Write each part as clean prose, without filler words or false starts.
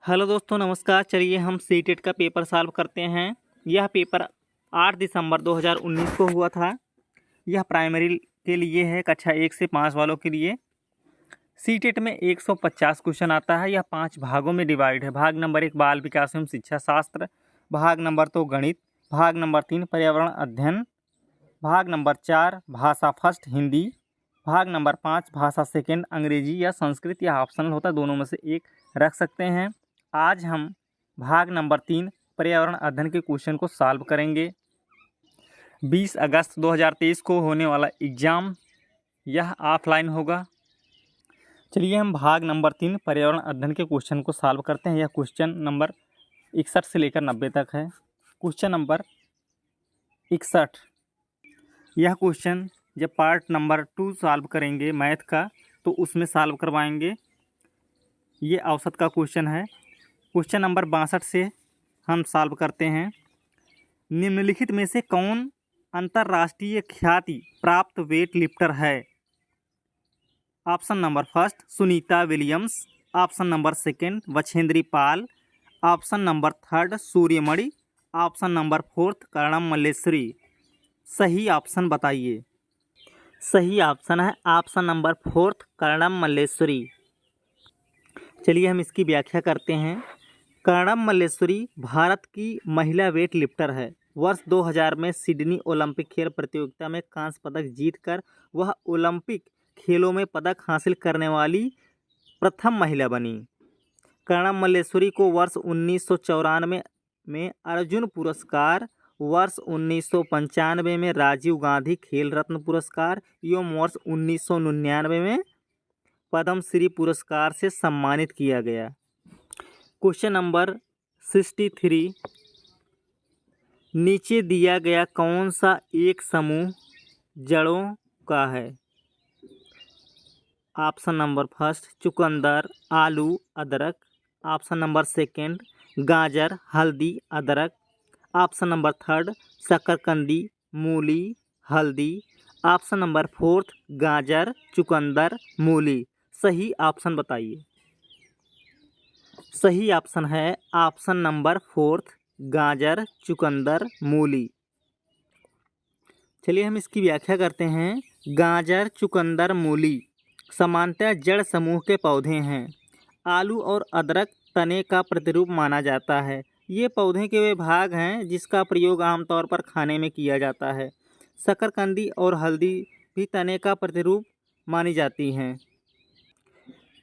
Hello दोस्तों, नमस्कार। चलिए हम सीटेट का पेपर सॉल्व करते हैं। यह पेपर 8 दिसंबर 2019 को हुआ था। यह प्राइमरी के लिए है, कक्षा 1 से 5 वालों के लिए। सीटेट में 150 क्वेश्चन आता है। यह 5 भागों में डिवाइड है। भाग नंबर 1 बाल विकास एवं शिक्षा शास्त्र, भाग नंबर 2 गणित, भाग नंबर 3 पर्यावरण अध्ययन, भाग नंबर 4 भाषा फर्स्ट हिंदी, भाग नंबर 5 भाषा सेकेंड अंग्रेजी या संस्कृत या ऑप्शनल होता है, दोनों में से एक रख सकते हैं। आज हम भाग नंबर 3 पर्यावरण अध्ययन के क्वेश्चन को सॉल्व करेंगे। 20 अगस्त 2023 को होने वाला एग्ज़ाम यह ऑफलाइन होगा। चलिए हम भाग नंबर 3 पर्यावरण अध्ययन के क्वेश्चन को सॉल्व करते हैं। यह क्वेश्चन नंबर 61 से लेकर 90 तक है। क्वेश्चन नंबर 61, यह क्वेश्चन जब पार्ट नंबर 2 सॉल्व करेंगे मैथ का तो उसमें सॉल्व करवाएंगे। ये औसत का क्वेश्चन है। क्वेश्चन नंबर 62 से हम सॉल्व करते हैं। निम्नलिखित में से कौन अंतर्राष्ट्रीय ख्याति प्राप्त वेट लिफ्टर है? Option number first Sunita Williams, option number second Bachendri Pal, option number third Suryamani, option number fourth Karnam Malleswari. सही ऑप्शन बताइए। सही ऑप्शन है option number fourth Karnam Malleswari. चलिए हम इसकी व्याख्या करते हैं। कर्णम मल्लेश्वरी भारत की महिला वेट लिफ्टर है। वर्ष 2000 में सिडनी ओलंपिक खेल प्रतियोगिता में कांस्य पदक जीतकर वह ओलंपिक खेलों में पदक हासिल करने वाली प्रथम महिला बनी। कर्णम मल्लेश्वरी को वर्ष 1994 में अर्जुन पुरस्कार, वर्ष 1995 में राजीव गांधी खेल रत्न पुरस्कार एवं वर्ष 1999 में पद्मश्री पुरस्कार से सम्मानित किया गया। क्वेश्चन नंबर 63, नीचे दिया गया कौन सा एक समूह जड़ों का है? ऑप्शन नंबर फर्स्ट चुकंदर, आलू, अदरक, ऑप्शन नंबर सेकंड गाजर, हल्दी, अदरक, ऑप्शन नंबर थर्ड शकरकंदी, मूली, हल्दी, ऑप्शन नंबर फोर्थ गाजर, चुकंदर, मूली। सही ऑप्शन बताइए। सही ऑप्शन है ऑप्शन नंबर फोर्थ गाजर, चुकंदर, मूली। चलिए हम इसकी व्याख्या करते हैं। गाजर, चुकंदर, मूली समानतः जड़ समूह के पौधे हैं। आलू और अदरक तने का प्रतिरूप माना जाता है। ये पौधे के वे भाग हैं जिसका प्रयोग आमतौर पर खाने में किया जाता है। शकरकंदी और हल्दी भी तने का प्रतिरूप मानी जाती हैं।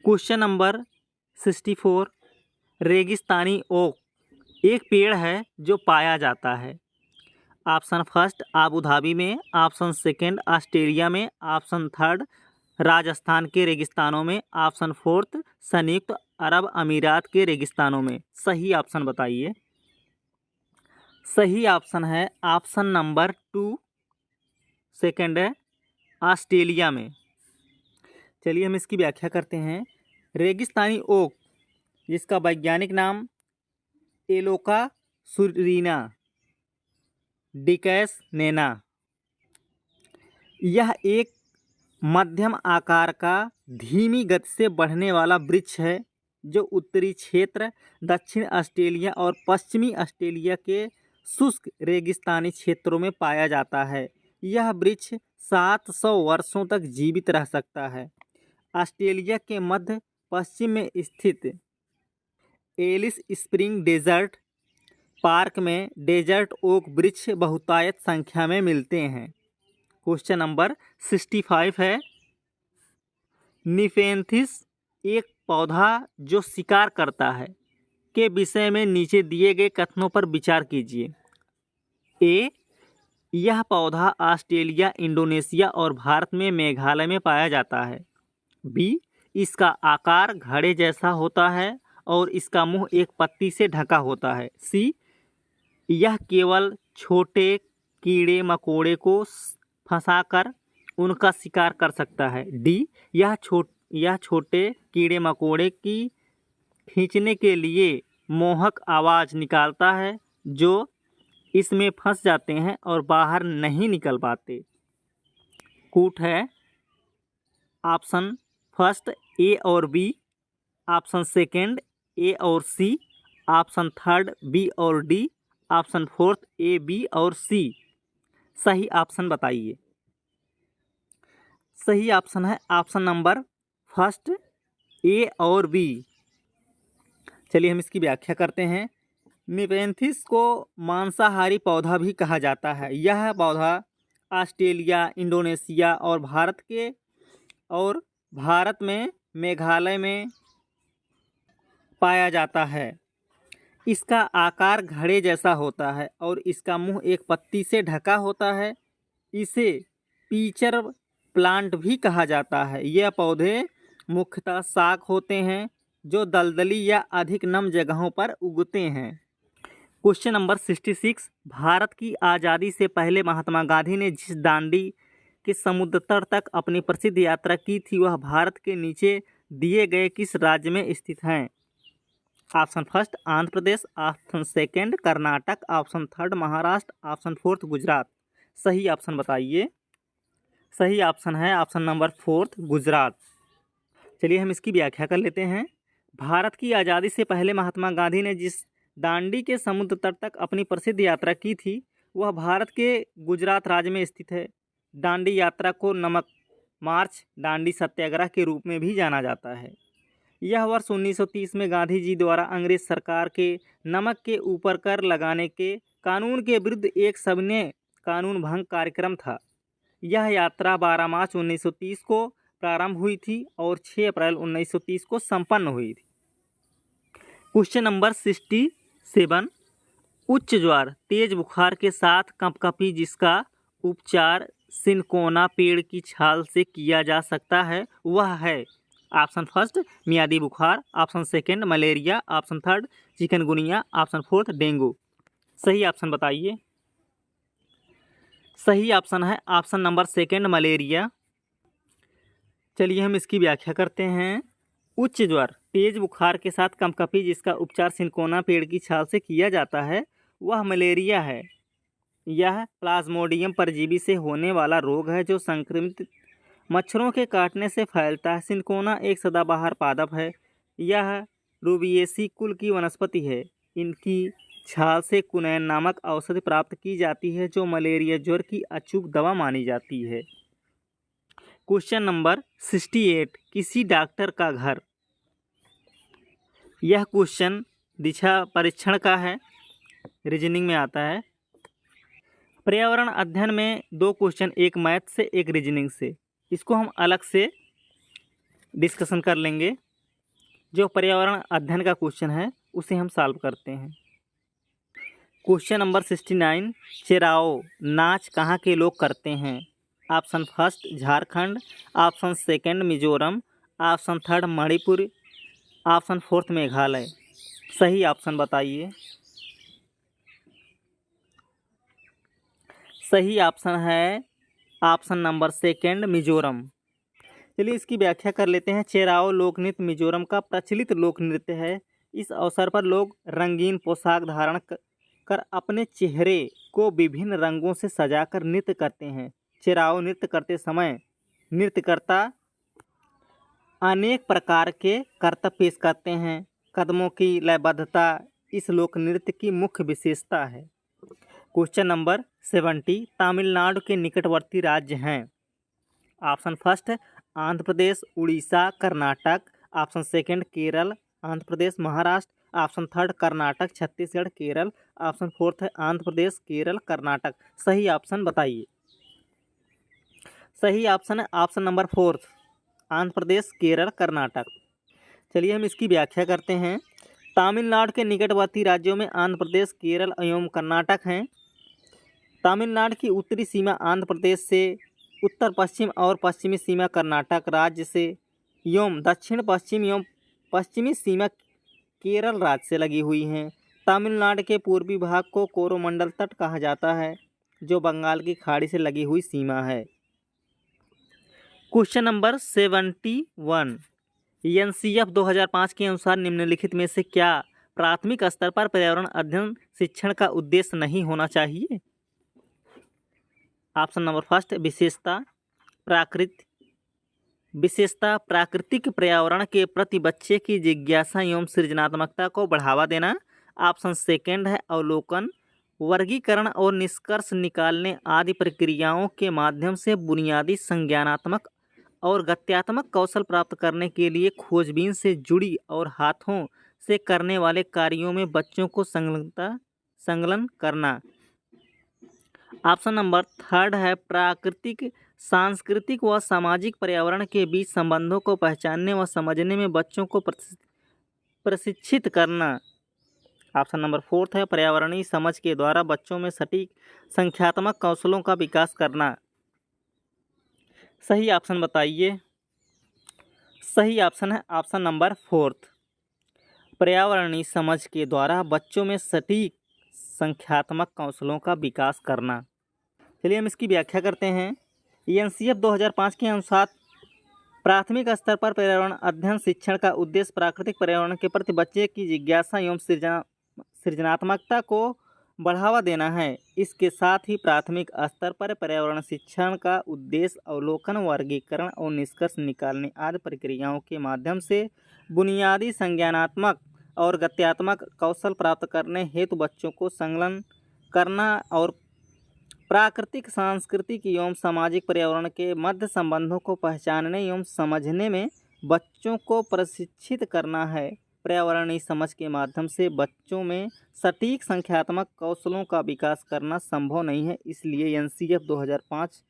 क्वेश्चन नंबर 64, रेगिस्तानी ओक एक पेड़ है जो पाया जाता है। ऑप्शन फर्स्ट आबू धाबी में, ऑप्शन सेकंड ऑस्ट्रेलिया में, ऑप्शन थर्ड राजस्थान के रेगिस्तानों में, ऑप्शन फोर्थ संयुक्त अरब अमीरात के रेगिस्तानों में। सही ऑप्शन बताइए। सही ऑप्शन है ऑप्शन नंबर 2 सेकंड है ऑस्ट्रेलिया में। चलिए हम इसकी व्याख्या करते हैं। रेगिस्तानी ओक जिसका वैज्ञानिक नाम एलोका सुरीना डिकैस नैना, यह एक मध्यम आकार का धीमी गति से बढ़ने वाला वृक्ष है जो उत्तरी क्षेत्र, दक्षिण ऑस्ट्रेलिया और पश्चिमी ऑस्ट्रेलिया के शुष्क रेगिस्तानी क्षेत्रों में पाया जाता है। यह वृक्ष 700 वर्षों तक जीवित रह सकता है। ऑस्ट्रेलिया के मध्य पश्चिम में स्थित एलिस स्प्रिंग डेजर्ट पार्क में डेजर्ट ओक वृक्ष बहुतायत संख्या में मिलते हैं। क्वेश्चन नंबर 65 है। निफेंथिस एक पौधा जो शिकार करता है के विषय में नीचे दिए गए कथनों पर विचार कीजिए। ए, यह पौधा ऑस्ट्रेलिया, इंडोनेशिया और भारत में मेघालय में पाया जाता है। बी, इसका आकार घड़े जैसा होता है और इसका मुंह एक पत्ती से ढका होता है। सी, यह केवल छोटे कीड़े मकोड़े को फंसाकर उनका शिकार कर सकता है। डी, यह छोटे कीड़े मकोड़े की खींचने के लिए मोहक आवाज़ निकालता है जो इसमें फंस जाते हैं और बाहर नहीं निकल पाते। कूट है ऑप्शन फर्स्ट ए और बी, ऑप्शन सेकंड ए और सी, ऑप्शन थर्ड बी और D, option fourth A, B और सी। सही ऑप्शन बताइए। सही ऑप्शन है ऑप्शन नंबर फर्स्ट ए और बी। चलिए हम इसकी व्याख्या करते हैं। निपेंथिस को मांसाहारी पौधा भी कहा जाता है। यह पौधा ऑस्ट्रेलिया, इंडोनेशिया और भारत में मेघालय में पाया जाता है। इसका आकार घड़े जैसा होता है और इसका मुंह एक पत्ती से ढका होता है। इसे पीचर प्लांट भी कहा जाता है। यह पौधे मुख्यतः शाक होते हैं जो दलदली या अधिक नम जगहों पर उगते हैं। Question number 66। भारत की आज़ादी से पहले महात्मा गांधी ने जिस दांडी के समुद्र तट तक अपनी प्रसिद्ध यात्रा की थी वह भारत के नीचे दिए गए किस राज्य में स्थित है? Option first Andhra Pradesh, option second Karnataka, option third Maharashtra, option fourth Gujarat. सही ऑप्शन बताइए। सही ऑप्शन है ऑप्शन नंबर फोर्थ गुजरात। चलिए हम इसकी व्याख्या कर लेते हैं। भारत की आज़ादी से पहले महात्मा गांधी ने जिस दांडी के समुद्र तट तक अपनी प्रसिद्ध यात्रा की थी वह भारत के गुजरात राज्य में स्थित है। दांडी यात्रा को नमक मार्च, दांडी सत्याग्रह के रूप में भी जाना जाता है। यह वर्ष 1930 में गांधी जी द्वारा अंग्रेज सरकार के नमक के ऊपर कर लगाने के कानून के विरुद्ध एक सविनय कानून भंग कार्यक्रम था। यह यात्रा 12 मार्च 1930 को प्रारंभ हुई थी और 6 अप्रैल 1930 को संपन्न हुई थी। Question number 67। उच्च ज्वर, तेज बुखार के साथ कंपकपी जिसका उपचार सिनकोना पेड़ की छाल से किया जा सकता है वह है? ऑप्शन फर्स्ट मियादी बुखार, option second malaria, option third chikungunya, option fourth dengue. सही ऑप्शन बताइए। सही ऑप्शन है ऑप्शन नंबर सेकंड मलेरिया। चलिए हम इसकी व्याख्या करते हैं। उच्च ज्वर, तेज बुखार के साथ कंपकपी जिसका उपचार सिनकोना पेड़ की छाल से किया जाता है वह मलेरिया है। यह प्लाज्मोडियम परजीवी से होने वाला रोग है जो संक्रमित मच्छरों के काटने से फैलता है। सिनकोना एक सदाबहार पादप है। यह रूबिएसी कुल की वनस्पति है। इनकी छाल से कुनैन नामक औषधि प्राप्त की जाती है जो मलेरिया ज्वर की अचूक दवा मानी जाती है। Question number 68। किसी डॉक्टर का घर। यह क्वेश्चन दिशा परीक्षण का है, रीजनिंग में आता है। पर्यावरण अध्ययन में 2 क्वेश्चन, एक मैथ से एक रीजनिंग से। इसको हम अलग से डिस्कशन कर लेंगे। जो पर्यावरण अध्ययन का क्वेश्चन है उसे हम सॉल्व करते हैं। Question number 69। चेराओ नाच कहाँ के लोग करते हैं? Option first Jharkhand, option second Mizoram, option third Manipur, option fourth Meghalaya. सही ऑप्शन बताइए। सही ऑप्शन है ऑप्शन नंबर सेकंड मिजोरम। चलिए इसकी व्याख्या कर लेते हैं। चेराओ लोक नृत्य मिजोरम का प्रचलित लोक नृत्य है। इस अवसर पर लोग रंगीन पोशाक धारण कर अपने चेहरे को विभिन्न रंगों से सजाकर नृत्य करते हैं। चेराओ नृत्य करते समय नृत्यकर्ता अनेक प्रकार के करतब पेश करते हैं। कदमों की लयबद्धता इस लोक नृत्य की मुख्य विशेषता है। Question number 70। तमिलनाडु के निकटवर्ती राज्य हैं? Option first Andhra Pradesh, Orissa, Karnataka, option second Kerala, Andhra Pradesh, Maharashtra, option third Karnataka, Chhattisgarh, Kerala, option fourth है आंध्र प्रदेश, केरल, कर्नाटक। सही ऑप्शन बताइए। सही ऑप्शन है option number fourth Andhra Pradesh, Kerala, Karnataka. चलिए हम इसकी व्याख्या करते हैं। तमिलनाडु के निकटवर्ती राज्यों में आंध्र प्रदेश, केरल एवं कर्नाटक हैं। तमिलनाडु की उत्तरी सीमा आंध्र प्रदेश से, उत्तर पश्चिम और पश्चिमी सीमा कर्नाटक राज्य से एवं दक्षिण पश्चिम एवं पश्चिमी सीमा केरल राज्य से लगी हुई हैं। तमिलनाडु के पूर्वी भाग को कोरोमंडल तट कहा जाता है जो बंगाल की खाड़ी से लगी हुई सीमा है। Question number 71। एनसीएफ 2005 के अनुसार निम्नलिखित में से क्या प्राथमिक स्तर पर पर्यावरण अध्ययन शिक्षण का उद्देश्य नहीं होना चाहिए? ऑप्शन नंबर फर्स्ट विशेषता, प्राकृति, विशेषता प्राकृतिक पर्यावरण के प्रति बच्चे की जिज्ञासा एवं सृजनात्मकता को बढ़ावा देना। ऑप्शन सेकंड है अवलोकन, वर्गीकरण और निष्कर्ष निकालने आदि प्रक्रियाओं के माध्यम से बुनियादी संज्ञानात्मक और गत्यात्मक कौशल प्राप्त करने के लिए खोजबीन से जुड़ी और हाथों से करने वाले कार्यों में बच्चों को संलग्न करना। ऑप्शन नंबर थर्ड है प्राकृतिक, सांस्कृतिक व सामाजिक पर्यावरण के बीच संबंधों को पहचानने व समझने में बच्चों को प्रशिक्षित करना। ऑप्शन नंबर फोर्थ है पर्यावरणीय समझ के द्वारा बच्चों में सटीक संख्यात्मक कौशलों का विकास करना। सही ऑप्शन बताइए। सही ऑप्शन है ऑप्शन नंबर फोर्थ, पर्यावरणीय समझ के द्वारा बच्चों में सटीक संख्यात्मक कौशलों का विकास करना। चलिए हम इसकी व्याख्या करते हैं। एनसीएफ 2005 के अनुसार प्राथमिक स्तर पर पर्यावरण अध्ययन शिक्षण का उद्देश्य प्राकृतिक पर्यावरण के प्रति बच्चे की जिज्ञासा एवं सृजनात्मकता को बढ़ावा देना है। इसके साथ ही प्राथमिक स्तर पर पर्यावरण शिक्षण का उद्देश्य अवलोकन, वर्गीकरण और निष्कर्ष निकालने आदि प्रक्रियाओं के माध्यम से बुनियादी संज्ञानात्मक और गत्यात्मक कौशल प्राप्त करने हेतु बच्चों को संलग्न करना और प्राकृतिक, सांस्कृतिक एवं सामाजिक पर्यावरण के मध्य संबंधों को पहचानने एवं समझने में बच्चों को प्रशिक्षित करना है। पर्यावरणीय समझ के माध्यम से बच्चों में सटीक संख्यात्मक कौशलों का विकास करना संभव नहीं है, इसलिए एनसीएफ 2005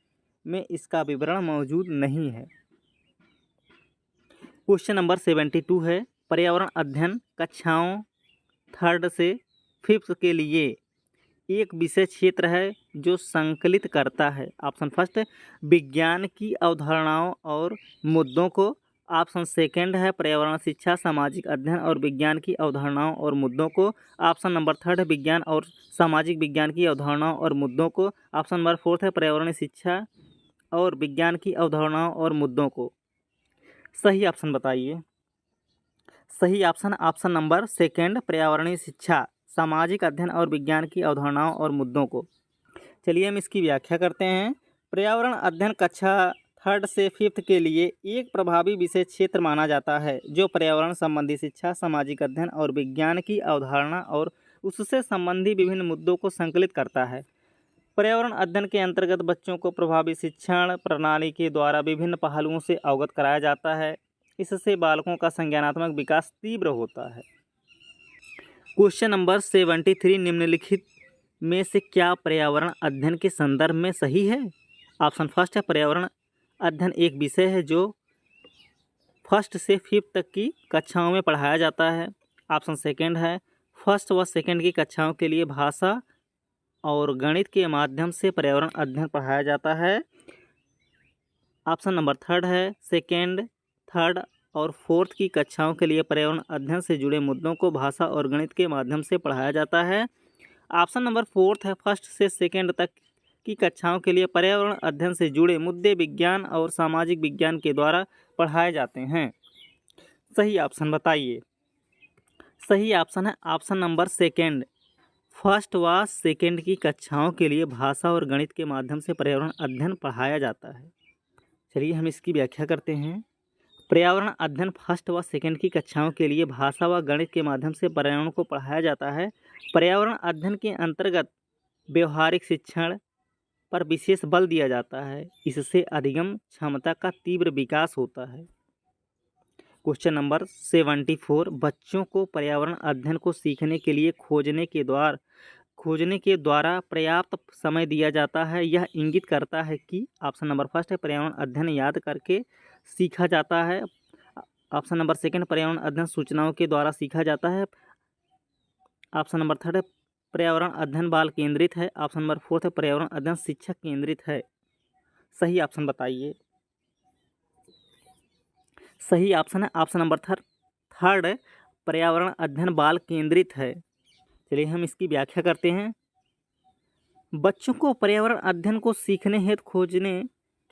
में इसका विवरण मौजूद नहीं है। क्वेश्चन नंबर 72 है पर्यावरण अध्ययन कक्षाओं 3rd से 5th के लिए एक विषय क्षेत्र है जो संकलित करता है। ऑप्शन फर्स्ट विज्ञान की अवधारणाओं और मुद्दों को। ऑप्शन सेकंड है पर्यावरण शिक्षा, सामाजिक अध्ययन और विज्ञान की अवधारणाओं और मुद्दों को। ऑप्शन नंबर थर्ड है विज्ञान और सामाजिक विज्ञान की अवधारणाओं और मुद्दों को। ऑप्शन नंबर फोर्थ है पर्यावरण शिक्षा और विज्ञान की अवधारणाओं और मुद्दों को। सही ऑप्शन बताइए। सही ऑप्शन नंबर सेकंड पर्यावरणीय शिक्षा, सामाजिक अध्ययन और विज्ञान की अवधारणाओं और मुद्दों को। चलिए हम इसकी व्याख्या करते हैं। पर्यावरण अध्ययन कक्षा 3rd से 5th के लिए एक प्रभावी विषय क्षेत्र माना जाता है जो पर्यावरण संबंधी शिक्षा, सामाजिक अध्ययन और विज्ञान की अवधारणा और उससे संबंधी विभिन्न मुद्दों को संकलित करता है। पर्यावरण अध्ययन के अंतर्गत बच्चों को प्रभावी शिक्षण प्रणाली के द्वारा विभिन्न पहलुओं से अवगत कराया जाता है। इससे बालकों का संज्ञानात्मक विकास तीव्र होता है। क्वेश्चन नंबर 73 निम्नलिखित में से क्या पर्यावरण अध्ययन के संदर्भ में सही है। ऑप्शन फर्स्ट है पर्यावरण अध्ययन एक विषय है जो 1st से 5th तक की कक्षाओं में पढ़ाया जाता है। ऑप्शन सेकंड है 1st व 2nd की कक्षाओं के लिए भाषा और गणित के माध्यम से पर्यावरण अध्ययन पढ़ाया जाता है। ऑप्शन नंबर थर्ड है 2nd, 3rd और 4th की कक्षाओं के लिए पर्यावरण अध्ययन से जुड़े मुद्दों को भाषा और गणित के माध्यम से पढ़ाया जाता है। ऑप्शन नंबर 4th है 1st से 2nd तक की कक्षाओं के लिए पर्यावरण अध्ययन से जुड़े मुद्दे विज्ञान और सामाजिक विज्ञान के द्वारा पढ़ाए जाते हैं। सही ऑप्शन बताइए। सही ऑप्शन है ऑप्शन नंबर 2nd, 1st व 2nd की कक्षाओं के लिए भाषा और गणित के माध्यम से पर्यावरण अध्ययन पढ़ाया जाता है। चलिए हम इसकी व्याख्या करते हैं। पर्यावरण अध्ययन 1st व 2nd की कक्षाओं के लिए भाषा व गणित के माध्यम से पर्यावरण को पढ़ाया जाता है। पर्यावरण अध्ययन के अंतर्गत व्यवहारिक शिक्षण पर विशेष बल दिया जाता है। इससे अधिगम क्षमता का तीव्र विकास होता है। क्वेश्चन नंबर 74 बच्चों को पर्यावरण अध्ययन को सीखने के लिए खोजने के द्वारा पर्याप्त समय दिया जाता है। यह इंगित करता है कि ऑप्शन नंबर फर्स्ट है पर्यावरण अध्ययन याद करके सीखा जाता है। ऑप्शन नंबर 2nd पर्यावरण अध्ययन सूचनाओं के द्वारा सीखा जाता है। ऑप्शन नंबर 3rd पर्यावरण अध्ययन बाल केंद्रित है। ऑप्शन नंबर 4th है पर्यावरण अध्ययन शिक्षक केंद्रित है। सही ऑप्शन बताइए। सही ऑप्शन है ऑप्शन नंबर 3rd पर्यावरण अध्ययन बाल केंद्रित है। चलिए हम इसकी व्याख्या करते हैं। बच्चों को पर्यावरण अध्ययन को सीखने हेतु खोजने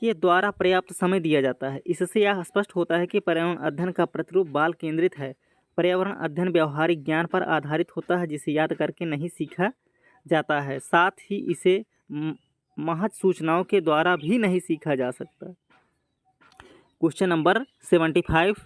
के द्वारा पर्याप्त समय दिया जाता है। इससे यह स्पष्ट होता है कि पर्यावरण अध्ययन का प्रतिरूप बाल केंद्रित है। पर्यावरण अध्ययन व्यवहारिक ज्ञान पर आधारित होता है जिसे याद करके नहीं सीखा जाता है। साथ ही इसे महज सूचनाओं के द्वारा भी नहीं सीखा जा सकता। क्वेश्चन नंबर 75,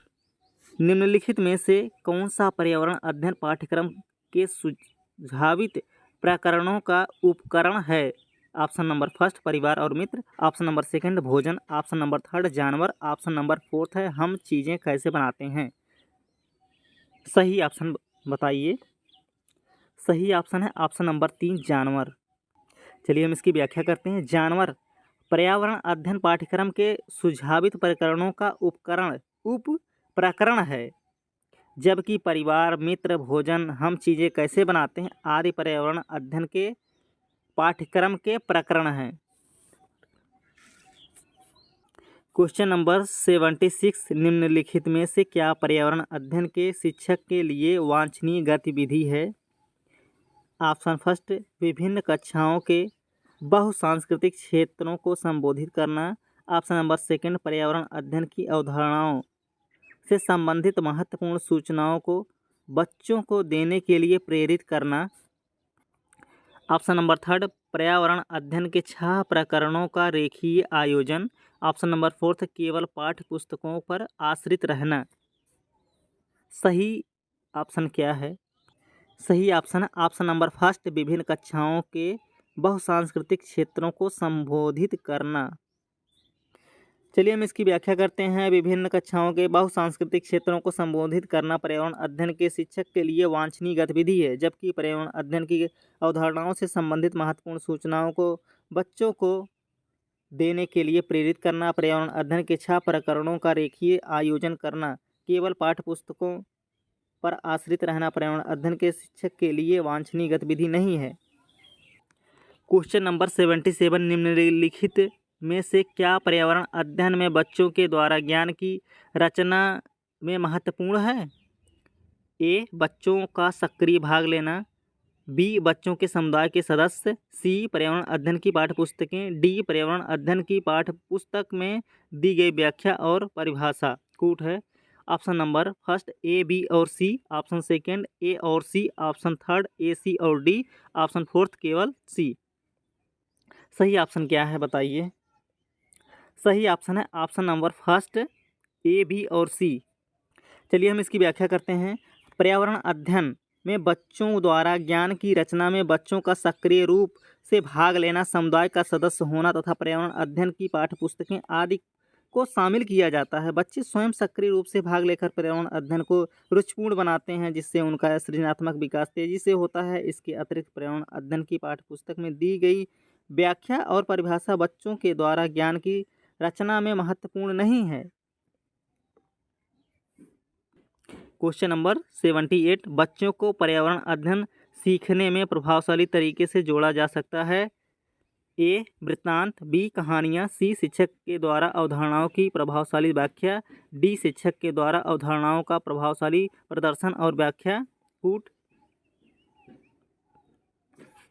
निम्नलिखित में से कौन सा पर्यावरण अध्ययन पाठ्यक्रम के सुझावित प्रकरणों का उपकरण है? ऑप्शन नंबर फर्स्ट परिवार और मित्र, ऑप्शन नंबर सेकंड भोजन, ऑप्शन नंबर थर्ड जानवर, ऑप्शन नंबर फोर्थ है हम चीज़ें कैसे बनाते हैं। सही ऑप्शन बताइए। सही ऑप्शन है ऑप्शन नंबर 3 जानवर। चलिए हम इसकी व्याख्या करते हैं। जानवर पर्यावरण अध्ययन पाठ्यक्रम के सुझावित प्रकरणों का उप प्रकरण है, जबकि परिवार, मित्र, भोजन, हम चीज़ें कैसे बनाते हैं आदि पर्यावरण अध्ययन के पाठ्यक्रम के प्रकरण हैं। क्वेश्चन नंबर 76, निम्नलिखित में से क्या पर्यावरण अध्ययन के शिक्षक के लिए वांछनीय गतिविधि है? ऑप्शन फर्स्ट विभिन्न कक्षाओं के बहुसांस्कृतिक क्षेत्रों को संबोधित करना, ऑप्शन नंबर सेकंड पर्यावरण अध्ययन की अवधारणाओं से संबंधित महत्वपूर्ण सूचनाओं को बच्चों को देने के लिए प्रेरित करना, ऑप्शन नंबर थर्ड पर्यावरण अध्ययन के 6 प्रकरणों का रेखीय आयोजन, ऑप्शन नंबर फोर्थ केवल पाठ्य पुस्तकों पर आश्रित रहना। सही ऑप्शन क्या है? सही ऑप्शन है ऑप्शन नंबर फर्स्ट विभिन्न कक्षाओं के बहुसांस्कृतिक क्षेत्रों को संबोधित करना। चलिए हम इसकी व्याख्या करते हैं। विभिन्न कक्षाओं के बहुसांस्कृतिक क्षेत्रों को संबोधित करना पर्यावरण अध्ययन के शिक्षक के लिए वांछनीय गतिविधि है, जबकि पर्यावरण अध्ययन की अवधारणाओं से संबंधित महत्वपूर्ण सूचनाओं को बच्चों को देने के लिए प्रेरित करना, पर्यावरण अध्ययन के 6 प्रकरणों का रेखीय आयोजन करना, केवल पाठ्यपुस्तकों पर आश्रित रहना पर्यावरण अध्ययन के शिक्षक के लिए वांछनीय गतिविधि नहीं है। क्वेश्चन नंबर 77, निम्नलिखित में से क्या पर्यावरण अध्ययन में बच्चों के द्वारा ज्ञान की रचना में महत्वपूर्ण है? ए बच्चों का सक्रिय भाग लेना, बी बच्चों के समुदाय के सदस्य, सी पर्यावरण अध्ययन की पाठ्यपुस्तकें, डी पर्यावरण अध्ययन की पाठ्यपुस्तक में दी गई व्याख्या और परिभाषा। कूट है option number first A, B और सी, ऑप्शन सेकंड ए और सी, ऑप्शन थर्ड ए, सी और डी, ऑप्शन फोर्थ केवल सी। सही ऑप्शन क्या है बताइए। सही ऑप्शन है option number first A, B और सी। चलिए हम इसकी व्याख्या करते हैं। पर्यावरण अध्ययन में बच्चों द्वारा ज्ञान की रचना में बच्चों का सक्रिय रूप से भाग लेना, समुदाय का सदस्य होना तथा पर्यावरण अध्ययन की पाठ्यपुस्तकें आदि को शामिल किया जाता है। बच्चे स्वयं सक्रिय रूप से भाग लेकर पर्यावरण अध्ययन को रुचिपूर्ण बनाते हैं, जिससे उनका सृजनात्मक विकास तेजी से होता है। इसके अतिरिक्त पर्यावरण अध्ययन की पाठ्यपुस्तक में दी गई व्याख्या और परिभाषा बच्चों के द्वारा ज्ञान की रचना में महत्वपूर्ण नहीं है। क्वेश्चन नंबर 78, बच्चों को पर्यावरण अध्ययन सीखने में प्रभावशाली तरीके से जोड़ा जा सकता है। ए वृत्तांत, बी कहानियाँ, सी शिक्षक के द्वारा अवधारणाओं की प्रभावशाली व्याख्या, डी शिक्षक के द्वारा अवधारणाओं का प्रभावशाली प्रदर्शन और व्याख्या। कूट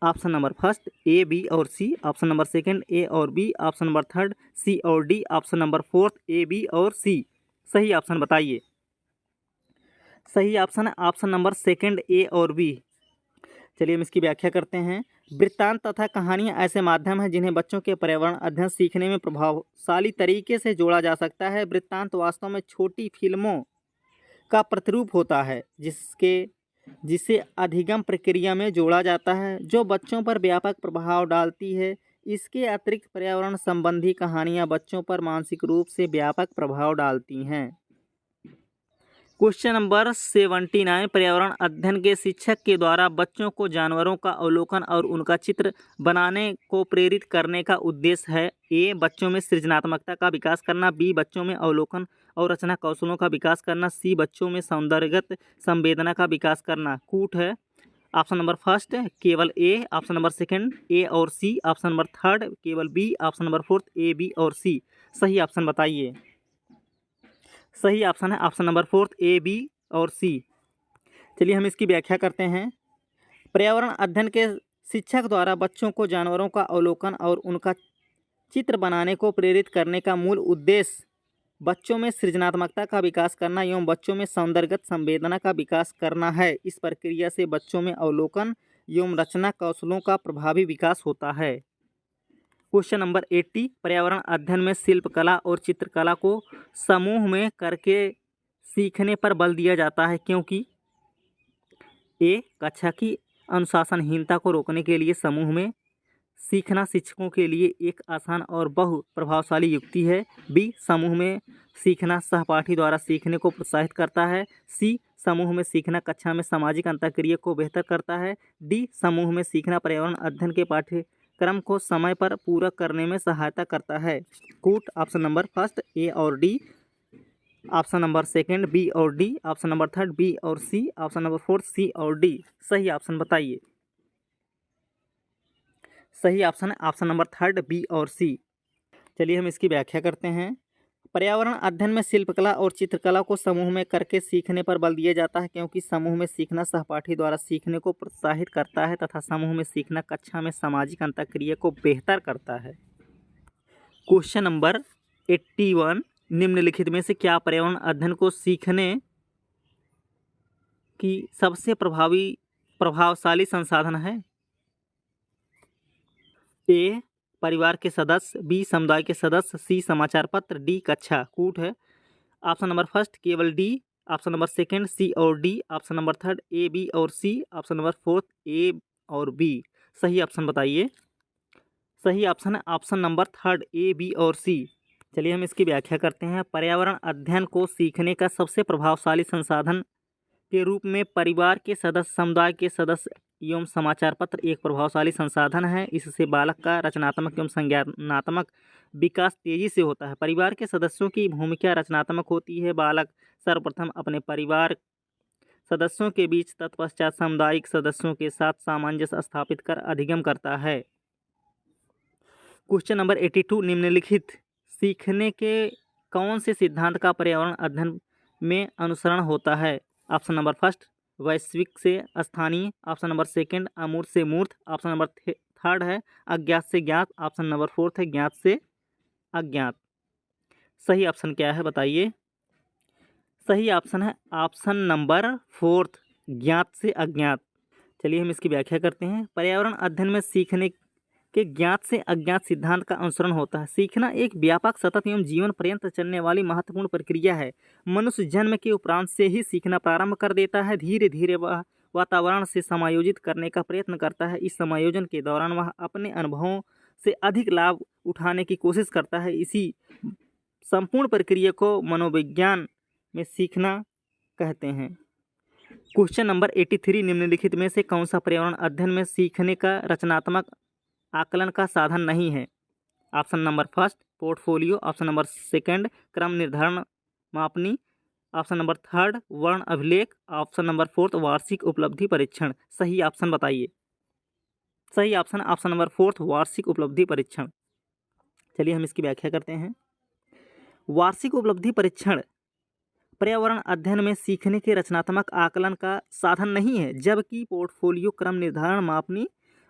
option number first A, B और C, option number second A और B, option number third C और D, option number fourth A, B और सी। सही ऑप्शन बताइए। सही ऑप्शन है ऑप्शन नंबर सेकंड ए और बी। चलिए हम इसकी व्याख्या करते हैं। वृत्तांत तथा कहानियाँ ऐसे माध्यम हैं जिन्हें बच्चों के पर्यावरण अध्ययन सीखने में प्रभावशाली तरीके से जोड़ा जा सकता है। वृत्तांत वास्तव में छोटी फिल्मों का प्रतिरूप होता है, जिसे अधिगम प्रक्रिया में जोड़ा जाता है, जो बच्चों पर व्यापक प्रभाव डालती है। इसके अतिरिक्त पर्यावरण संबंधी कहानियाँ बच्चों पर मानसिक रूप से व्यापक प्रभाव डालती हैं। क्वेश्चन नंबर 79, पर्यावरण अध्ययन के शिक्षक के द्वारा बच्चों को जानवरों का अवलोकन और उनका चित्र बनाने को प्रेरित करने का उद्देश्य है। ए बच्चों में सृजनात्मकता का विकास करना, बी बच्चों में अवलोकन और रचना कौशलों का विकास करना, सी बच्चों में सौंदर्यगत संवेदना का विकास करना। कूट है ऑप्शन नंबर फर्स्ट केवल ए, ऑप्शन नंबर सेकंड ए और सी, ऑप्शन नंबर थर्ड केवल B, option number fourth A, B और सी। सही ऑप्शन बताइए। सही ऑप्शन है option number fourth A, B और सी। चलिए हम इसकी व्याख्या करते हैं। पर्यावरण अध्ययन के शिक्षक द्वारा बच्चों को जानवरों का अवलोकन और उनका चित्र बनाने को प्रेरित करने का मूल उद्देश्य बच्चों में सृजनात्मकता का विकास करना एवं बच्चों में सौंदर्यगत संवेदना का विकास करना है। इस प्रक्रिया से बच्चों में अवलोकन एवं रचना कौशलों का प्रभावी विकास होता है। क्वेश्चन नंबर 80, पर्यावरण अध्ययन में शिल्पकला और चित्रकला को समूह में करके सीखने पर बल दिया जाता है क्योंकि ए, कक्षा की अनुशासनहीनता को रोकने के लिए समूह में सीखना शिक्षकों के लिए एक आसान और बहु प्रभावशाली युक्ति है। बी, समूह में सीखना सहपाठी द्वारा सीखने को प्रोत्साहित करता है। सी, समूह में सीखना कक्षा में सामाजिक अंतःक्रिया को बेहतर करता है। डी, समूह में सीखना पर्यावरण अध्ययन के पाठ्यक्रम को समय पर पूरा करने में सहायता करता है। कूट ऑप्शन नंबर फर्स्ट ए और D, option number second B और D, option number third B और C, option number fourth C और डी। सही ऑप्शन बताइए। सही ऑप्शन है ऑप्शन नंबर थर्ड बी और सी। चलिए हम इसकी व्याख्या करते हैं। पर्यावरण अध्ययन में शिल्पकला और चित्रकला को समूह में करके सीखने पर बल दिया जाता है क्योंकि समूह में सीखना सहपाठी द्वारा सीखने को प्रोत्साहित करता है तथा समूह में सीखना कक्षा में सामाजिक अंतःक्रिया को बेहतर करता है। क्वेश्चन नंबर 81, निम्नलिखित में से क्या पर्यावरण अध्ययन को सीखने की सबसे प्रभावशाली संसाधन है? ए, परिवार के सदस्य, बी, समुदाय के सदस्य, सी, समाचार पत्र, डी, कक्षा। कूट है ऑप्शन नंबर फर्स्ट केवल D, option number second C और D, option number third A, B और C, option number fourth A और बी। सही ऑप्शन बताइए। सही ऑप्शन है option number third A, B और सी। चलिए हम इसकी व्याख्या करते हैं। पर्यावरण अध्ययन को सीखने का सबसे प्रभावशाली संसाधन के रूप में परिवार के सदस्य, समुदाय के सदस्य एवं समाचार पत्र एक प्रभावशाली संसाधन है। इससे बालक का रचनात्मक एवं संज्ञानात्मक विकास तेजी से होता है। परिवार के सदस्यों की भूमिका रचनात्मक होती है। बालक सर्वप्रथम अपने परिवार सदस्यों के बीच तत्पश्चात सामुदायिक सदस्यों के साथ सामंजस्य स्थापित कर अधिगम करता है। क्वेश्चन नंबर 82, निम्नलिखित सीखने के कौन से सिद्धांत का पर्यावरण अध्ययन में अनुसरण होता है? ऑप्शन नंबर फर्स्ट वैश्विक से स्थानीय, ऑप्शन नंबर सेकंड अमूर्त से मूर्त, ऑप्शन नंबर थर्ड है अज्ञात से ज्ञात, ऑप्शन नंबर फोर्थ है ज्ञात से अज्ञात। सही ऑप्शन क्या है बताइए। सही ऑप्शन है ऑप्शन नंबर फोर्थ ज्ञात से अज्ञात। चलिए हम इसकी व्याख्या करते हैं। पर्यावरण अध्ययन में सीखने के ज्ञात से अज्ञात सिद्धांत का अनुसरण होता है। सीखना एक व्यापक, सतत एवं जीवन पर्यंत चलने वाली महत्वपूर्ण प्रक्रिया है। मनुष्य जन्म के उपरांत से ही सीखना प्रारंभ कर देता है। धीरे धीरे वह वातावरण से समायोजित करने का प्रयत्न करता है। इस समायोजन के दौरान वह अपने अनुभवों से अधिक लाभ उठाने की कोशिश करता है। इसी संपूर्ण प्रक्रिया को मनोविज्ञान में सीखना कहते हैं। क्वेश्चन नंबर 83, निम्नलिखित में से कौन सा पर्यावरण अध्ययन में सीखने का रचनात्मक आकलन का साधन नहीं है? Option number first portfolio, option number second क्रम निर्धारण मापनी, ऑप्शन नंबर थर्ड वर्ण अभिलेख, ऑप्शन नंबर फोर्थ वार्षिक उपलब्धि परीक्षण। सही ऑप्शन बताइए। सही ऑप्शन ऑप्शन नंबर फोर्थ वार्षिक उपलब्धि परीक्षण। चलिए हम इसकी व्याख्या करते हैं। वार्षिक उपलब्धि परीक्षण पर्यावरण अध्ययन में सीखने के रचनात्मक आकलन का साधन नहीं है, जबकि पोर्टफोलियो क्रम निर्धारण मापनी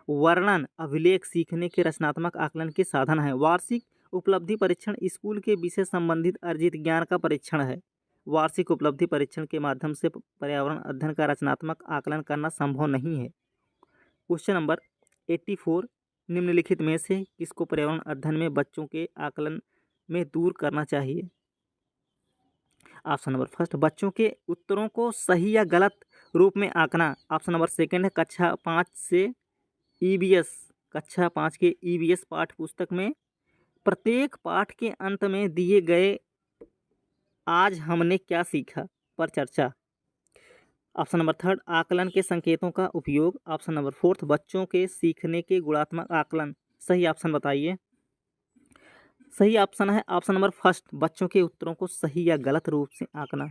वर्णन अभिलेख सीखने के रचनात्मक आकलन के साधन है। वार्षिक उपलब्धि परीक्षण स्कूल के विषय संबंधित अर्जित ज्ञान का परीक्षण है। वार्षिक उपलब्धि परीक्षण के माध्यम से पर्यावरण अध्ययन का रचनात्मक आकलन करना संभव नहीं है। क्वेश्चन नंबर 84, निम्नलिखित में से किसको पर्यावरण अध्ययन में बच्चों के आकलन में दूर करना चाहिए? ऑप्शन नंबर फर्स्ट बच्चों के उत्तरों को सही या गलत रूप में आंकना, ऑप्शन नंबर सेकंड है कक्षा 5 से EVS कक्षा 5 के EVS पाठ्य पुस्तक में प्रत्येक पाठ के अंत में दिए गए आज हमने क्या सीखा पर चर्चा, ऑप्शन नंबर थर्ड आकलन के संकेतों का उपयोग, ऑप्शन नंबर फोर्थ बच्चों के सीखने के गुणात्मक आकलन। सही ऑप्शन बताइए। सही ऑप्शन है ऑप्शन नंबर फर्स्ट बच्चों के उत्तरों को सही या गलत रूप से आंकना।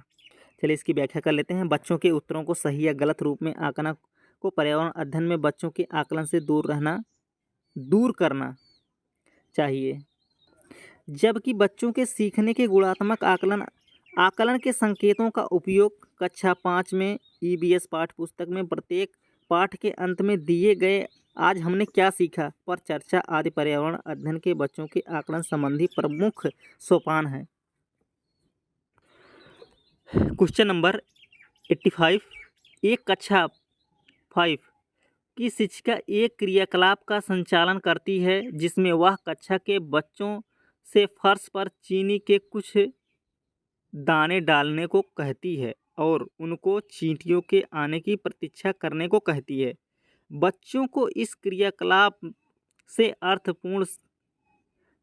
चलिए इसकी व्याख्या कर लेते हैं। बच्चों के उत्तरों को सही या गलत रूप में आंकना को पर्यावरण अध्ययन में बच्चों के आकलन से दूर करना चाहिए, जबकि बच्चों के सीखने के गुणात्मक आकलन के संकेतों का उपयोग कक्षा 5 में EVS पाठ्य पुस्तक में प्रत्येक पाठ के अंत में दिए गए आज हमने क्या सीखा पर चर्चा आदि पर्यावरण अध्ययन के बच्चों के आकलन संबंधी प्रमुख सोपान है। क्वेश्चन नंबर 85, एक कक्षा 5 कि शिक्षिका एक क्रियाकलाप का संचालन करती है जिसमें वह कक्षा के बच्चों से फर्श पर चीनी के कुछ दाने डालने को कहती है और उनको चींटियों के आने की प्रतीक्षा करने को कहती है। बच्चों को इस क्रियाकलाप से अर्थपूर्ण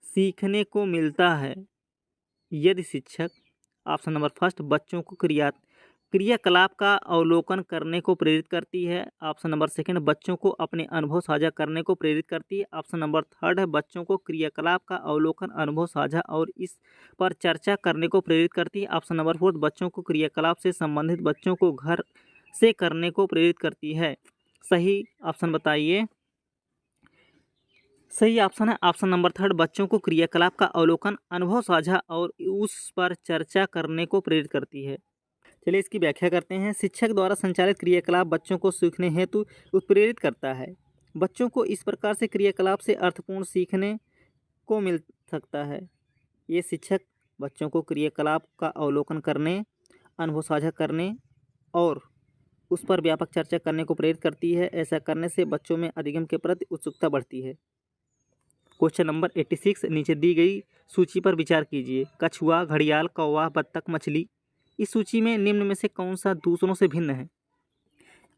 सीखने को मिलता है यदि शिक्षक ऑप्शन नंबर फर्स्ट बच्चों को क्रियाकलाप का अवलोकन करने को प्रेरित करती है। ऑप्शन नंबर सेकंड बच्चों को अपने अनुभव साझा करने को प्रेरित करती है। ऑप्शन नंबर थर्ड है बच्चों को क्रियाकलाप का अवलोकन अनुभव साझा और इस पर चर्चा करने को प्रेरित करती है। ऑप्शन नंबर फोर्थ बच्चों को क्रियाकलाप से संबंधित बच्चों को घर से करने को प्रेरित करती है। सही ऑप्शन बताइए। सही ऑप्शन है ऑप्शन नंबर थर्ड बच्चों को क्रियाकलाप का अवलोकन अनुभव साझा और उस पर चर्चा करने को प्रेरित करती है। चलिए इसकी व्याख्या करते हैं। शिक्षक द्वारा संचालित क्रियाकलाप बच्चों को सीखने हेतु उत्प्रेरित करता है। बच्चों को इस प्रकार से क्रियाकलाप से अर्थपूर्ण सीखने को मिल सकता है। ये शिक्षक बच्चों को क्रियाकलाप का अवलोकन करने, अनुभव साझा करने और उस पर व्यापक चर्चा करने को प्रेरित करती है। ऐसा करने से बच्चों में अधिगम के प्रति उत्सुकता बढ़ती है। क्वेश्चन नंबर 86 नीचे दी गई सूची पर विचार कीजिए। कछुआ, घड़ियाल, कौवा, बत्तख, मछली। इस सूची में निम्न में से कौन सा दूसरों से भिन्न है?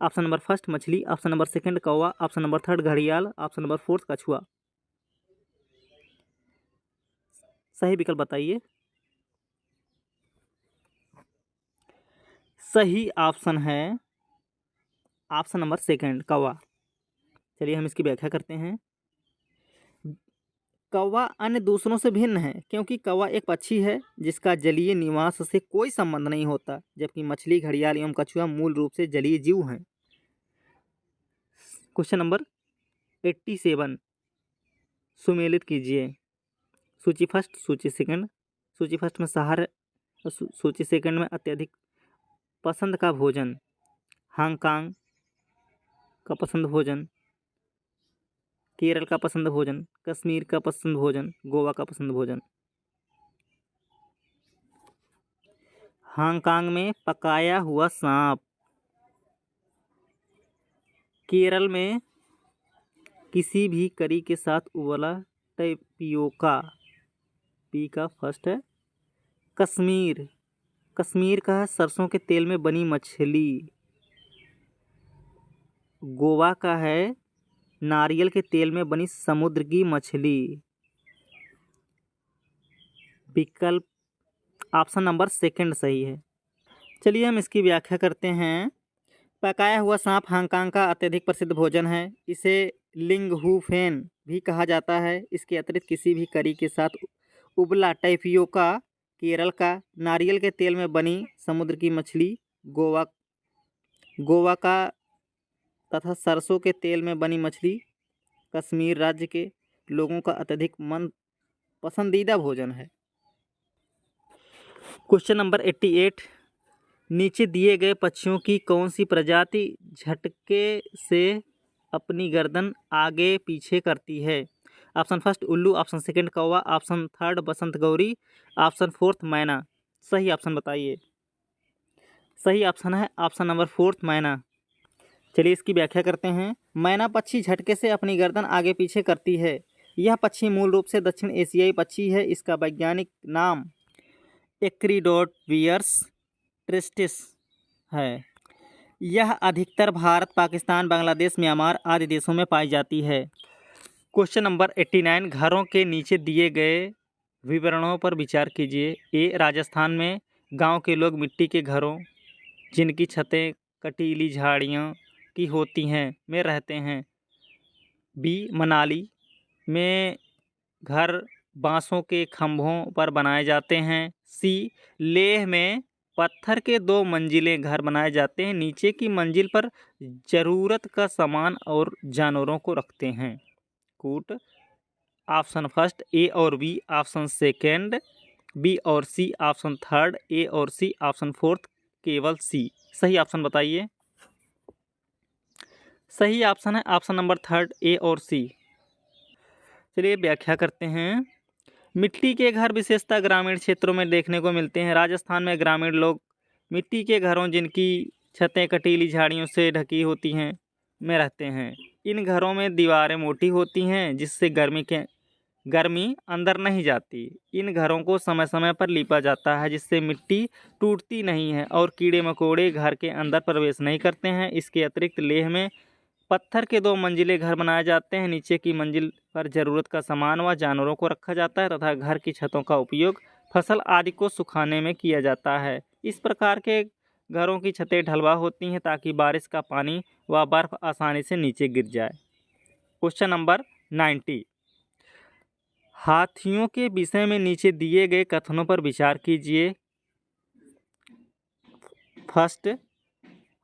ऑप्शन नंबर फर्स्ट मछली, ऑप्शन नंबर सेकंड कौवा, ऑप्शन नंबर थर्ड घड़ियाल, ऑप्शन नंबर फोर्थ कछुआ। सही विकल्प बताइए। सही ऑप्शन है ऑप्शन नंबर सेकंड कौवा। चलिए हम इसकी व्याख्या करते हैं। कौवा अन्य दूसरों से भिन्न है क्योंकि कौवा एक पक्षी है जिसका जलीय निवास से कोई संबंध नहीं होता, जबकि मछली, घड़ियाल एवं कछुआ मूल रूप से जलीय जीव हैं। क्वेश्चन नंबर 87 सुमेलित कीजिए। सूची फर्स्ट, सूची सेकंड। सूची फर्स्ट में शहर, सूची सेकंड में अत्यधिक पसंद का भोजन, हांगकांग का पसंद भोजन, केरल का पसंद भोजन, कश्मीर का पसंद भोजन, गोवा का पसंद भोजन। हांगकांग में पकाया हुआ सांप, केरल में किसी भी करी के साथ उबला टैपियोका, पी का फर्स्ट है। कश्मीर का है सरसों के तेल में बनी मछली। गोवा का है नारियल के तेल में बनी समुद्र की मछली। विकल्प ऑप्शन नंबर सेकंड सही है। चलिए हम इसकी व्याख्या करते हैं। पकाया हुआ सांप हांगकांग का अत्यधिक प्रसिद्ध भोजन है। इसे लिंग हू फेन भी कहा जाता है। इसके अतिरिक्त किसी भी करी के साथ उबला टैपियोका केरल का, नारियल के तेल में बनी समुद्र की मछली गोवा का तथा सरसों के तेल में बनी मछली कश्मीर राज्य के लोगों का अत्यधिक मन पसंदीदा भोजन है। क्वेश्चन नंबर 88 नीचे दिए गए पक्षियों की कौन सी प्रजाति झटके से अपनी गर्दन आगे पीछे करती है? ऑप्शन फर्स्ट उल्लू, ऑप्शन सेकंड कौवा, ऑप्शन थर्ड बसंत गौरी, ऑप्शन फोर्थ मैना। सही ऑप्शन बताइए। सही ऑप्शन है ऑप्शन नंबर फोर्थ मैना। चलिए इसकी व्याख्या करते हैं। मैना पक्षी झटके से अपनी गर्दन आगे पीछे करती है। यह पक्षी मूल रूप से दक्षिण एशियाई पक्षी है। इसका वैज्ञानिक नाम एक्रिडोटवियर्स ट्रिस्टिस है। यह अधिकतर भारत, पाकिस्तान, बांग्लादेश, म्यांमार आदि देशों में पाई जाती है। क्वेश्चन नंबर 89 घरों के नीचे दिए गए विवरणों पर विचार कीजिए। ए राजस्थान में गांव के लोग मिट्टी के घरों जिनकी छतें कटीली झाड़ियों की होती हैं में रहते हैं। बी मनाली में घर बांसों के खंभों पर बनाए जाते हैं। सी लेह में पत्थर के 2 मंजिले घर बनाए जाते हैं। नीचे की मंजिल पर ज़रूरत का सामान और जानवरों को रखते हैं। कूट ऑप्शन फर्स्ट ए और बी, ऑप्शन सेकंड बी और सी, ऑप्शन थर्ड ए और सी, ऑप्शन फोर्थ केवल सी। सही ऑप्शन बताइए। सही ऑप्शन है ऑप्शन नंबर थर्ड ए और सी। चलिए व्याख्या करते हैं। मिट्टी के घर विशेषतः ग्रामीण क्षेत्रों में देखने को मिलते हैं। राजस्थान में ग्रामीण लोग मिट्टी के घरों जिनकी छतें कटीली झाड़ियों से ढकी होती हैं में रहते हैं। इन घरों में दीवारें मोटी होती हैं जिससे गर्मी अंदर नहीं जाती। इन घरों को समय समय पर लीपा जाता है जिससे मिट्टी टूटती नहीं है और कीड़े मकोड़े घर के अंदर प्रवेश नहीं करते हैं। इसके अतिरिक्त लेह में पत्थर के 2 मंजिले घर बनाए जाते हैं। नीचे की मंजिल पर ज़रूरत का सामान व जानवरों को रखा जाता है तथा घर की छतों का उपयोग फसल आदि को सुखाने में किया जाता है। इस प्रकार के घरों की छतें ढलवा होती हैं ताकि बारिश का पानी व बर्फ आसानी से नीचे गिर जाए। क्वेश्चन नंबर 90, हाथियों के विषय में नीचे दिए गए कथनों पर विचार कीजिए। फर्स्ट,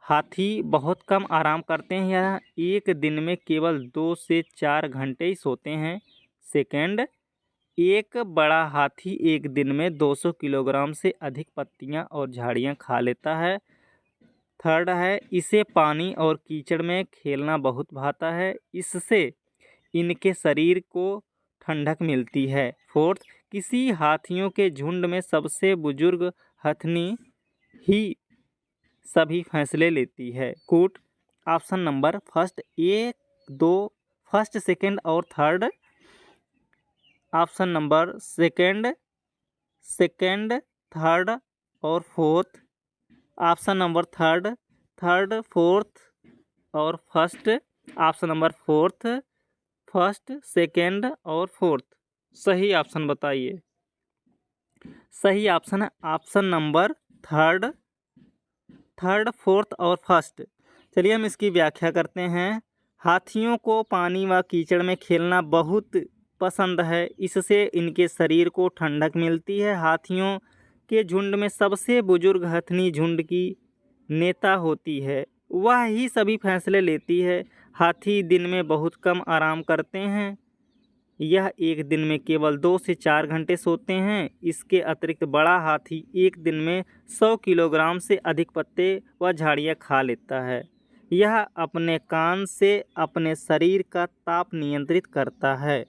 हाथी बहुत कम आराम करते हैं या एक दिन में केवल 2 से 4 घंटे ही सोते हैं। सेकंड, एक बड़ा हाथी एक दिन में 200 किलोग्राम से अधिक पत्तियां और झाड़ियां खा लेता है। थर्ड है, इसे पानी और कीचड़ में खेलना बहुत भाता है, इससे इनके शरीर को ठंडक मिलती है। फोर्थ, किसी हाथियों के झुंड में सबसे बुजुर्ग हथनी ही सभी फैसले लेती है। कोट option number first, 1, 2, first, second और third. Option number second, third और fourth. Option number third, fourth और first. Option number fourth, first, second और फोर्थ। सही ऑप्शन बताइए। सही ऑप्शन है ऑप्शन नंबर थर्ड, फोर्थ और फर्स्ट। चलिए हम इसकी व्याख्या करते हैं। हाथियों को पानी व कीचड़ में खेलना बहुत पसंद है, इससे इनके शरीर को ठंडक मिलती है। हाथियों के झुंड में सबसे बुजुर्ग हथनी झुंड की नेता होती है, वह ही सभी फैसले लेती है। हाथी दिन में बहुत कम आराम करते हैं, यह एक दिन में केवल 2 से 4 घंटे सोते हैं। इसके अतिरिक्त बड़ा हाथी एक दिन में 100 किलोग्राम से अधिक पत्ते व झाड़ियाँ खा लेता है। यह अपने कान से अपने शरीर का ताप नियंत्रित करता है।